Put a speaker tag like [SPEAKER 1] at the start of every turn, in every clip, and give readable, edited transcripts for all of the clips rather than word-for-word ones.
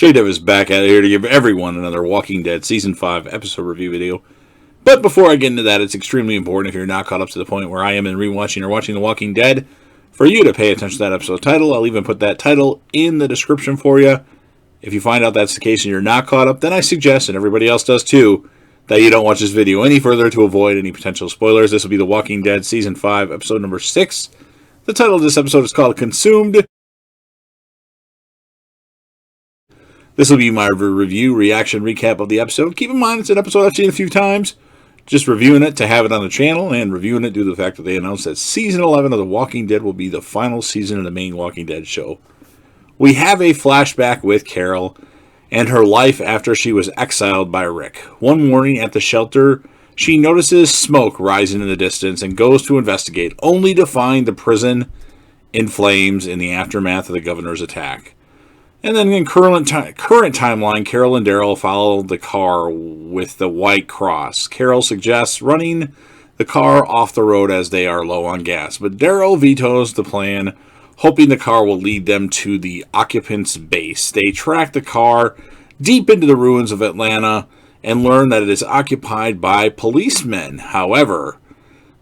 [SPEAKER 1] JDev is back out here to give everyone another Walking Dead Season 5 episode review video. But before I get into that, it's extremely important, if you're not caught up to the point where I am in rewatching or watching The Walking Dead, for you to pay attention to that episode title. I'll even put that title in the description for you. If you find out that's the case and you're not caught up, then I suggest, and everybody else does too, that you don't watch this video any further to avoid any potential spoilers. This will be The Walking Dead Season 5, episode number 6. The title of this episode is called Consumed. This will be my review, reaction, recap of the episode. Keep in mind, it's an episode I've seen a few times. Just reviewing it to have it on the channel, and reviewing it due to the fact that they announced that Season 11 of The Walking Dead will be the final season of the main Walking Dead show. We have a flashback with Carol and her life after she was exiled by Rick. One morning at the shelter, she notices smoke rising in the distance and goes to investigate, only to find the prison in flames in the aftermath of the governor's attack. And then in current timeline, Carol and Daryl follow the car with the white cross. Carol suggests running the car off the road as they are low on gas, but Daryl vetoes the plan, hoping the car will lead them to the occupants' base. They track the car deep into the ruins of Atlanta and learn that it is occupied by policemen. However,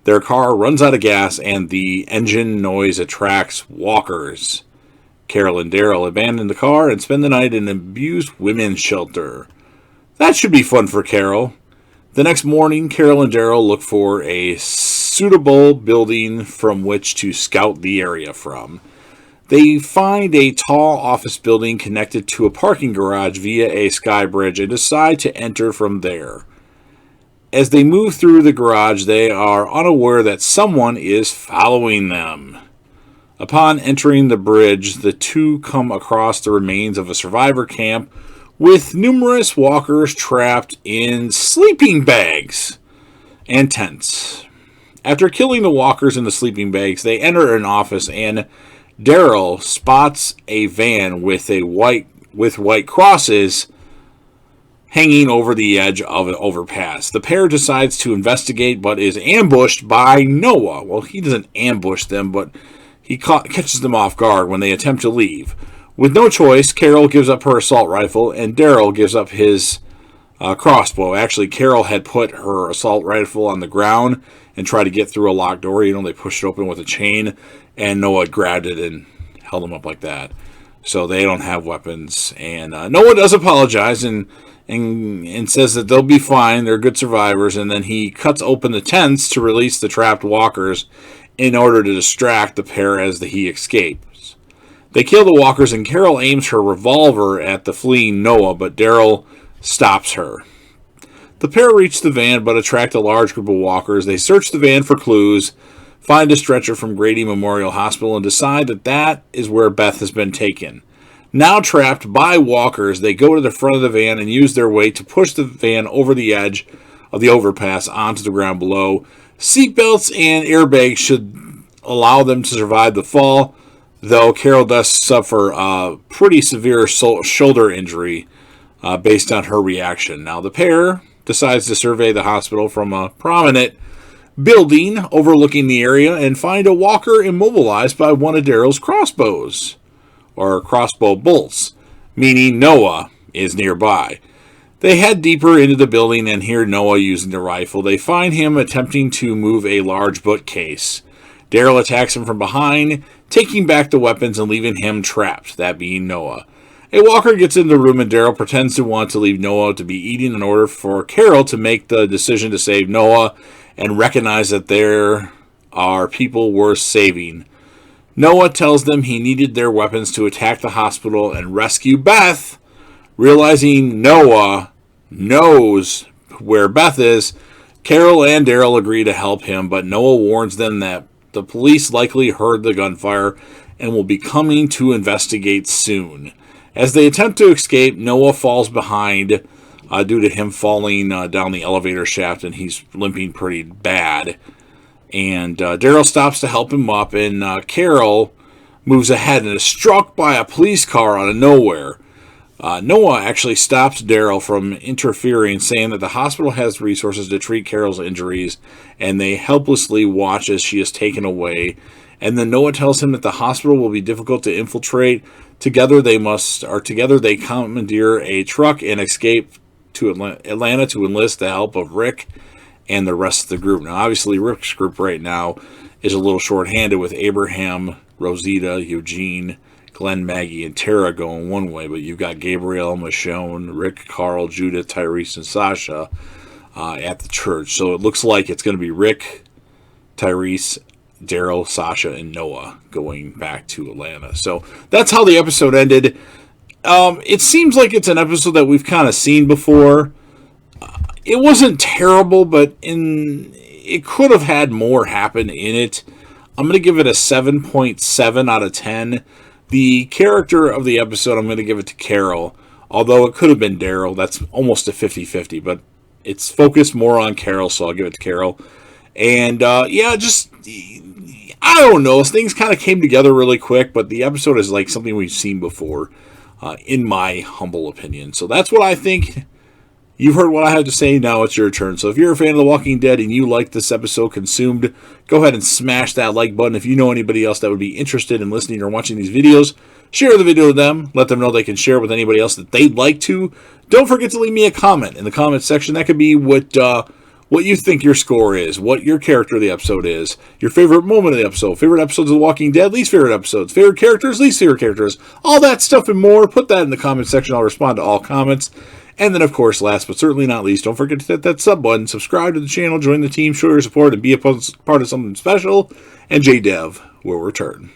[SPEAKER 1] their car runs out of gas and the engine noise attracts walkers. Carol and Daryl abandon the car and spend the night in an abused women's shelter. That should be fun for Carol. The next morning, Carol and Daryl look for a suitable building from which to scout the area from. They find a tall office building connected to a parking garage via a sky bridge and decide to enter from there. As they move through the garage, they are unaware that someone is following them. Upon entering the bridge, the two come across the remains of a survivor camp with numerous walkers trapped in sleeping bags and tents. After killing the walkers in the sleeping bags, they enter an office and Daryl spots a van with white crosses hanging over the edge of an overpass. The pair decides to investigate but is ambushed by Noah. Well, he doesn't ambush them, but he catches them off guard when they attempt to leave. With no choice, Carol gives up her assault rifle, and Daryl gives up his crossbow. Actually, Carol had put her assault rifle on the ground and tried to get through a locked door. You know, they pushed it open with a chain, and Noah grabbed it and held him up like that. So they don't have weapons. And Noah does apologize and says that they'll be fine. They're good survivors. And then he cuts open the tents to release the trapped walkers in order to distract the pair as he escapes. They kill the walkers, and Carol aims her revolver at the fleeing Noah, but Daryl stops her. The pair reach the van, but attract a large group of walkers. They search the van for clues, find a stretcher from Grady Memorial Hospital, and decide that is where Beth has been taken. Now trapped by walkers, they go to the front of the van and use their weight to push the van over the edge of the overpass onto the ground below. Seatbelts and airbags should allow them to survive the fall, though Carol does suffer a pretty severe shoulder injury based on her reaction. Now, the pair decides to survey the hospital from a prominent building overlooking the area and find a walker immobilized by one of Daryl's crossbows, or crossbow bolts, meaning Noah is nearby. They head deeper into the building and hear Noah using the rifle. They find him attempting to move a large bookcase. Daryl attacks him from behind, taking back the weapons and leaving him trapped, that being Noah. A walker gets in the room and Daryl pretends to want to leave Noah to be eaten in order for Carol to make the decision to save Noah and recognize that there are people worth saving. Noah tells them he needed their weapons to attack the hospital and rescue Beth. Realizing Noah knows where Beth is, Carol and Daryl agree to help him, but Noah warns them that the police likely heard the gunfire and will be coming to investigate soon. As they attempt to escape, Noah falls behind due to him falling down the elevator shaft, and he's limping pretty bad. And Daryl stops to help him up, and Carol moves ahead and is struck by a police car out of nowhere. Noah actually stops Daryl from interfering, saying that the hospital has resources to treat Carol's injuries, and they helplessly watch as she is taken away And then Noah tells him that the hospital will be difficult to infiltrate. Together they commandeer a truck and escape to Atlanta to enlist the help of Rick and the rest of the group. Now, obviously, Rick's group right now is a little short-handed with Abraham, Rosita, Eugene, Glenn, Maggie, and Tara going one way, but you've got Gabrielle, Michonne, Rick, Carl, Judith, Tyrese, and Sasha at the church. So it looks like it's going to be Rick, Tyrese, Daryl, Sasha, and Noah going back to Atlanta. So that's how the episode ended. It seems like it's an episode that we've kind of seen before. It wasn't terrible, but it could have had more happen in it. I'm going to give it a 7.7 out of 10. The character of the episode, I'm going to give it to Carol. Although it could have been Daryl. That's almost a 50-50, but it's focused more on Carol, so I'll give it to Carol. And, I don't know. Things kind of came together really quick, but the episode is like something we've seen before, in my humble opinion. So that's what I think. You've heard what I have to say. Now it's your turn. So if you're a fan of The Walking Dead and you like this episode consumed, go ahead and smash that like button. If you know anybody else that would be interested in listening or watching these videos, share the video with them. Let them know they can share with anybody else that they'd like to. Don't forget to leave me a comment in the comment section. That could be what you think your score is, what your character of the episode is, your favorite moment of the episode, favorite episodes of The Walking Dead, least favorite episodes, favorite characters, least favorite characters, all that stuff and more. Put that in the comment section. I'll respond to all comments. And then, of course, last but certainly not least, don't forget to hit that sub button, subscribe to the channel, join the team, show your support, and be a part of something special. And JDev will return.